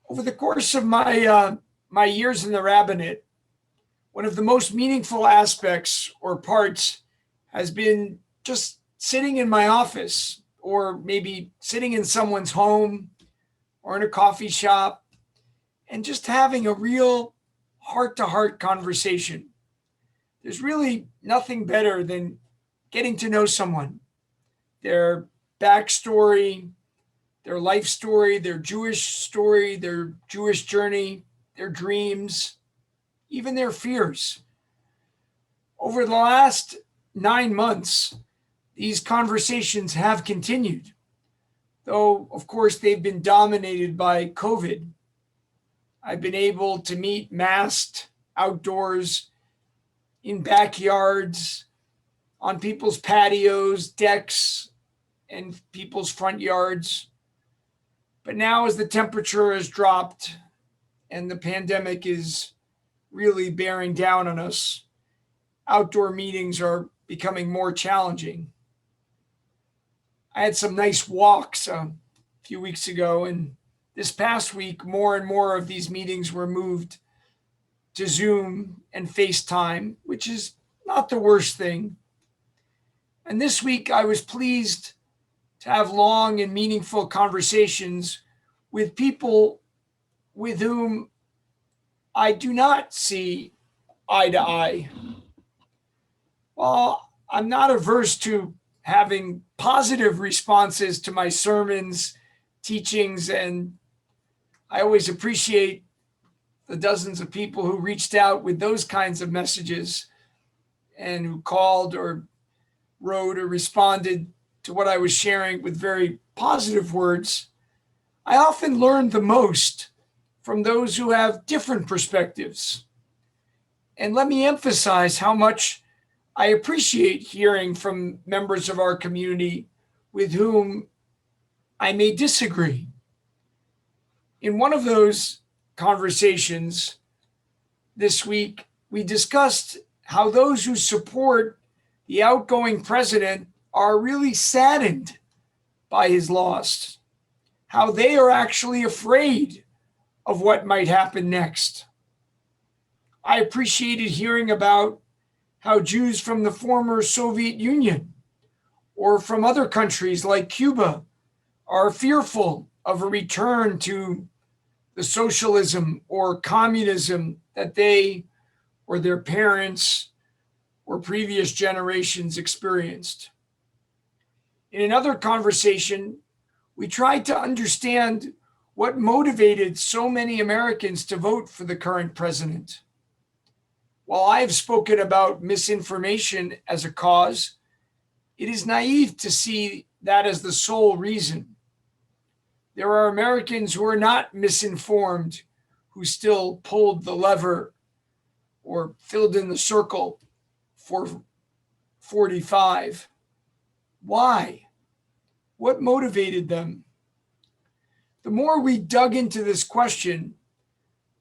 Over the course of my years in the rabbinate, one of the most meaningful aspects or parts has been just sitting in my office, or maybe sitting in someone's home or in a coffee shop, and just having a real heart-to-heart conversation. There's really nothing better than getting to know someone, their backstory, their life story, their Jewish story, their Jewish journey, their dreams, even their fears. Over the last 9 months, these conversations have continued, though, of course, they've been dominated by COVID. I've been able to meet masked outdoors, in backyards, on people's patios, decks, and people's front yards. But now, as the temperature has dropped and the pandemic is really bearing down on us, outdoor meetings are becoming more challenging. I had some nice walks a few weeks ago, and this past week, more and more of these meetings were moved to Zoom and FaceTime, which is not the worst thing. And this week, I was pleased to have long and meaningful conversations with people with whom I do not see eye to eye. While I'm not averse to having positive responses to my sermons, teachings, and I always appreciate the dozens of people who reached out with those kinds of messages and who called or wrote or responded to what I was sharing with very positive words. I often learn the most from those who have different perspectives. And let me emphasize how much I appreciate hearing from members of our community with whom I may disagree. In one of those conversations this week, we discussed how those who support the outgoing president are really saddened by his loss, how they are actually afraid of what might happen next. I appreciated hearing about how Jews from the former Soviet Union or from other countries like Cuba are fearful of a return to the socialism or communism that they or their parents or previous generations experienced. In another conversation, we tried to understand what motivated so many Americans to vote for the current president. While I have spoken about misinformation as a cause, it is naive to see that as the sole reason. There are Americans who are not misinformed, who still pulled the lever or filled in the circle for 45. Why? What motivated them? The more we dug into this question,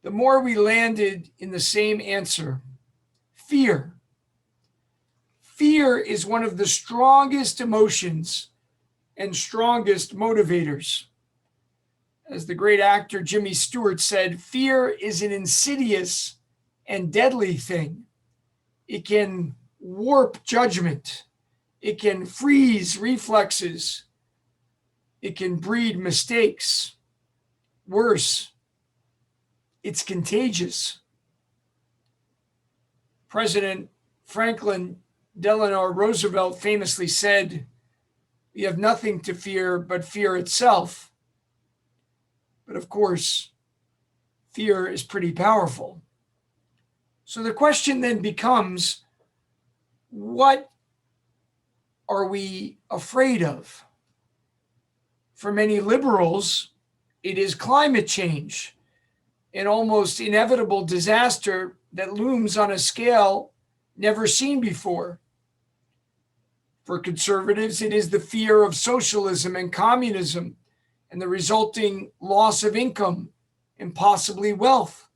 the more we landed in the same answer: fear. Fear is one of the strongest emotions and strongest motivators. As the great actor Jimmy Stewart said, fear is an insidious and deadly thing. It can warp judgment. It can freeze reflexes. It can breed mistakes. Worse, it's contagious. President Franklin Delano Roosevelt famously said, "We have nothing to fear but fear itself." But of course, fear is pretty powerful. So the question then becomes, what are we afraid of? For many liberals, it is climate change, an almost inevitable disaster that looms on a scale never seen before. For conservatives, it is the fear of socialism and communism and the resulting loss of income and possibly wealth.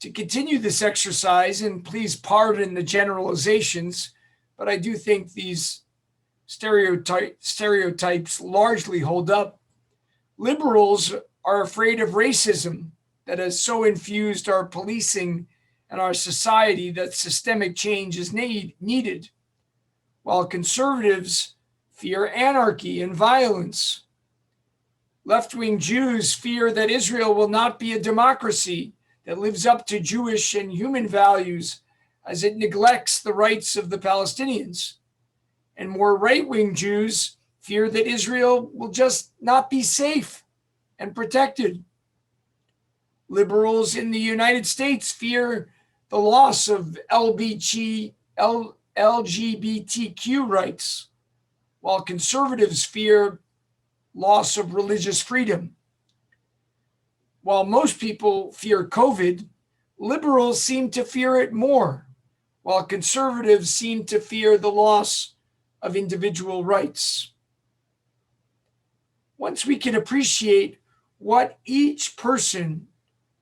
To continue this exercise, and please pardon the generalizations, but I do think these stereotypes largely hold up. Liberals are afraid of racism that has so infused our policing and our society that systemic change is needed, while conservatives fear anarchy and violence. Left-wing Jews fear that Israel will not be a democracy that lives up to Jewish and human values as it neglects the rights of the Palestinians. And more right-wing Jews fear that Israel will just not be safe and protected. Liberals in the United States fear the loss of LGBTQ rights, while conservatives fear loss of religious freedom. While most people fear COVID, liberals seem to fear it more, while conservatives seem to fear the loss of individual rights. Once we can appreciate what each person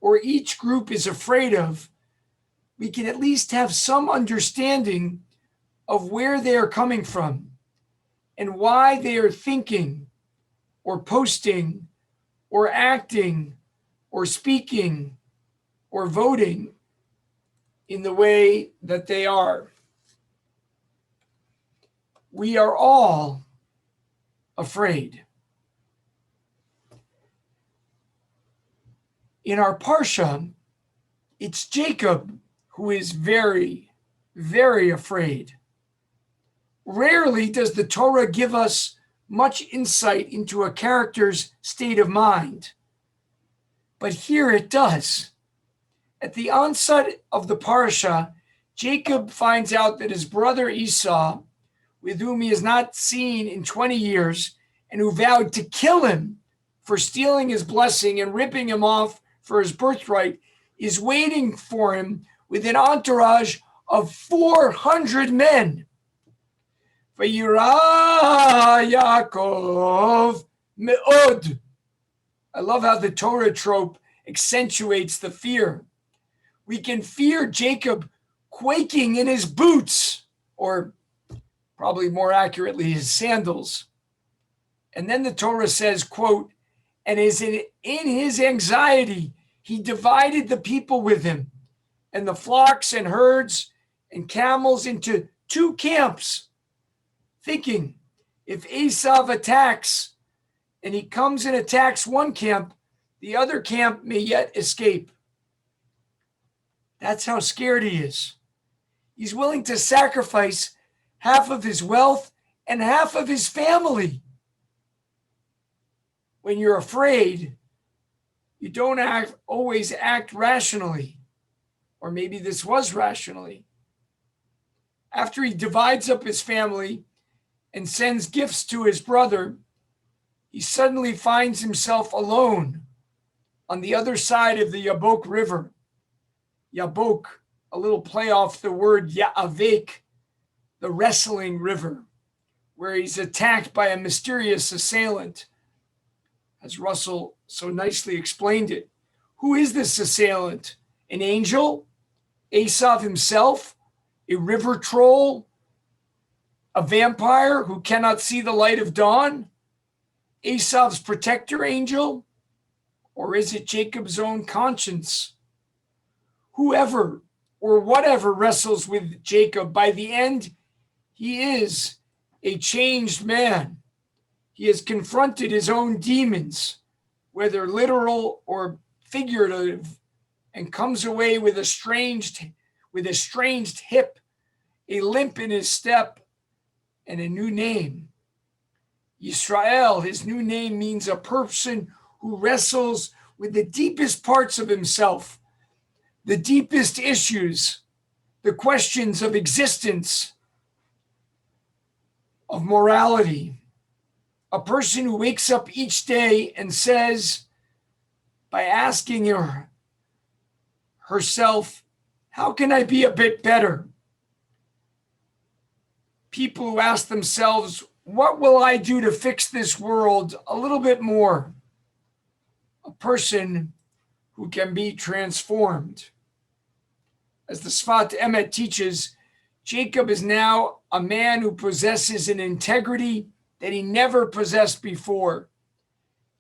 or each group is afraid of, we can at least have some understanding of where they are coming from and why they are thinking or posting or acting or speaking or voting in the way that they are. We are all afraid. In our Parsha, it's Jacob who is very, very afraid. Rarely does the Torah give us much insight into a character's state of mind, but here it does. At the onset of the Parsha, Jacob finds out that his brother Esau, with whom he has not seen in 20 years, and who vowed to kill him for stealing his blessing and ripping him off for his birthright, is waiting for him with an entourage of 400 men. Vayira Yaakov me'od. I love how the Torah trope accentuates the fear. We can fear Jacob quaking in his boots, or probably more accurately, his sandals. And then the Torah says, quote, and is in his anxiety, he divided the people with him and the flocks and herds and camels into two camps, thinking if Esau attacks and he comes and attacks one camp, the other camp may yet escape. That's how scared he is. He's willing to sacrifice half of his wealth and half of his family. When you're afraid, you don't always act rationally. Or maybe this was rationally. After he divides up his family and sends gifts to his brother, he suddenly finds himself alone on the other side of the Yabok River. Yabok, a little play off the word Ya'avek, the wrestling river, where he's attacked by a mysterious assailant. As Russell so nicely explained it, who is this assailant? An angel? Esau himself? A river troll? A vampire who cannot see the light of dawn? Esau's protector angel? Or is it Jacob's own conscience? Whoever or whatever wrestles with Jacob, by the end, he is a changed man. He has confronted his own demons, whether literal or figurative, and comes away with a estranged hip, a limp in his step, and a new name. Yisrael, his new name, means a person who wrestles with the deepest parts of himself, the deepest issues, the questions of existence, of morality. A person who wakes up each day and says, by asking herself, how can I be a bit better? People who ask themselves, what will I do to fix this world a little bit more? A person who can be transformed. As the Sfat Emet teaches, Jacob is now a man who possesses an integrity that he never possessed before.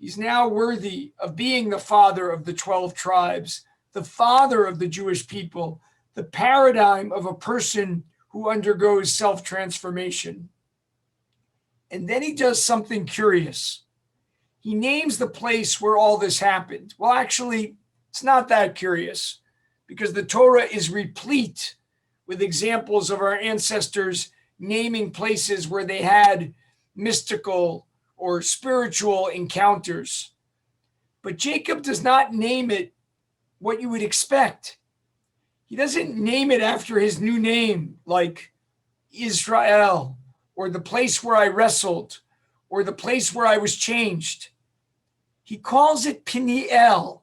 He's now worthy of being the father of the 12 tribes, the father of the Jewish people, the paradigm of a person who undergoes self-transformation. And then he does something curious. He names the place where all this happened. Well, actually, it's not that curious because the Torah is replete with examples of our ancestors naming places where they had mystical or spiritual encounters. But Jacob does not name it what you would expect. He doesn't name it after his new name, like Israel, or the place where I wrestled, or the place where I was changed. He calls it Peniel,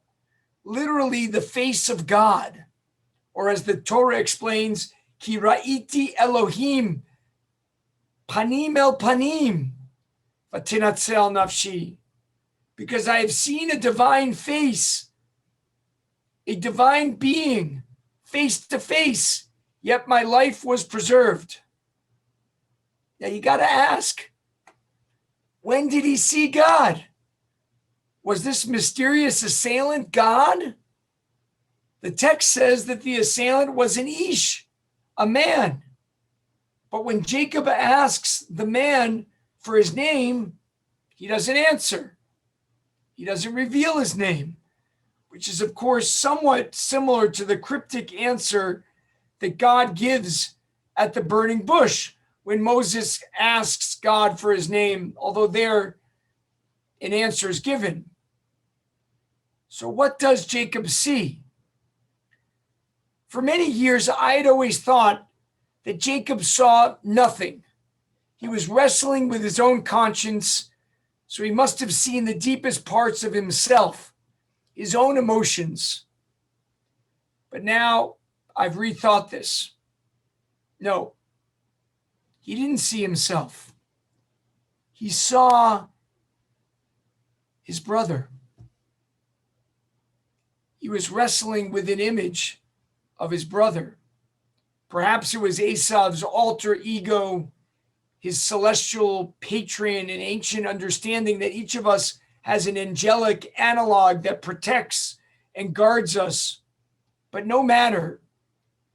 literally the face of God, or as the Torah explains, Ki ra'iti Elohim, panim el panim, vatinatzel nafshi, because I have seen a divine face, a divine being, face to face, yet my life was preserved. Now you got to ask, when did he see God? Was this mysterious assailant God? The text says that the assailant was an Ish, a man. But when Jacob asks the man for his name, he doesn't answer. He doesn't reveal his name, which is, of course, somewhat similar to the cryptic answer that God gives at the burning bush when Moses asks God for his name, although there an answer is given. So what does Jacob see? For many years, I had always thought that Jacob saw nothing. He was wrestling with his own conscience, so he must have seen the deepest parts of himself, his own emotions. But now I've rethought this. No, he didn't see himself. He saw his brother. He was wrestling with an image of his brother. Perhaps it was Esau's alter ego, his celestial patron, an ancient understanding that each of us has an angelic analog that protects and guards us. But no matter,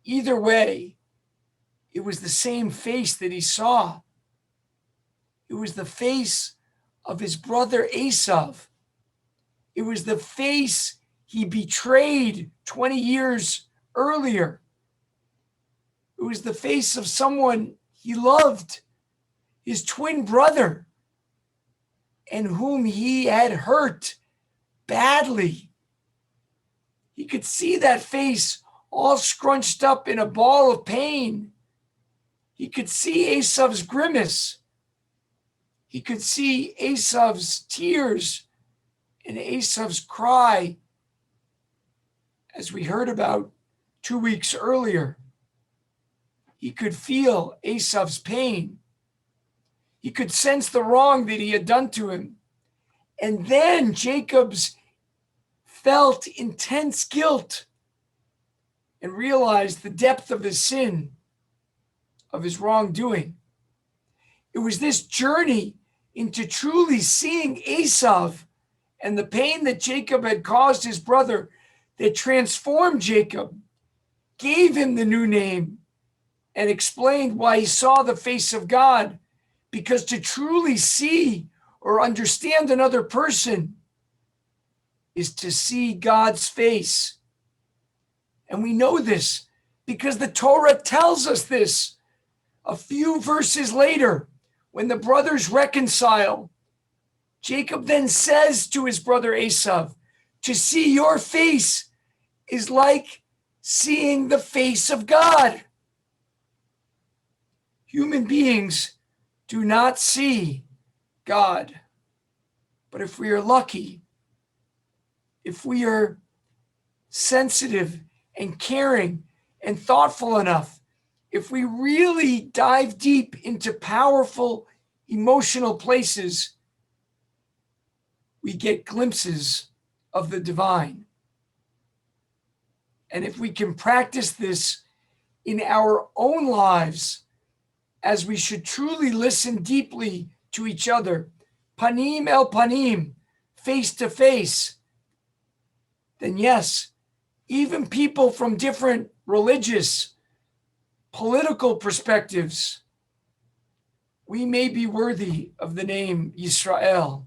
either way, it was the same face that he saw. It was the face of his brother Esau. It was the face he betrayed 20 years earlier. It was the face of someone he loved, his twin brother, and whom he had hurt badly. He could see that face all scrunched up in a ball of pain. He could see Esau's grimace. He could see Esau's tears and Esau's cry, as we heard about 2 weeks earlier. He could feel Esau's pain. He could sense the wrong that he had done to him. And then Jacob's felt intense guilt and realized the depth of his sin, of his wrongdoing. It was this journey into truly seeing Esau and the pain that Jacob had caused his brother that transformed Jacob, gave him the new name, and explained why he saw the face of God. Because to truly see or understand another person is to see God's face. And we know this because the Torah tells us this. A few verses later, when the brothers reconcile, Jacob then says to his brother Esau, to see your face is like seeing the face of God. Human beings do not see God. But if we are lucky, if we are sensitive and caring and thoughtful enough, if we really dive deep into powerful emotional places, we get glimpses of the divine. And if we can practice this in our own lives, as we should truly listen deeply to each other, panim el panim, face to face, then yes, even people from different religious, political perspectives, we may be worthy of the name Yisrael,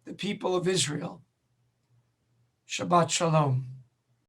the people of Israel. Shabbat Shalom.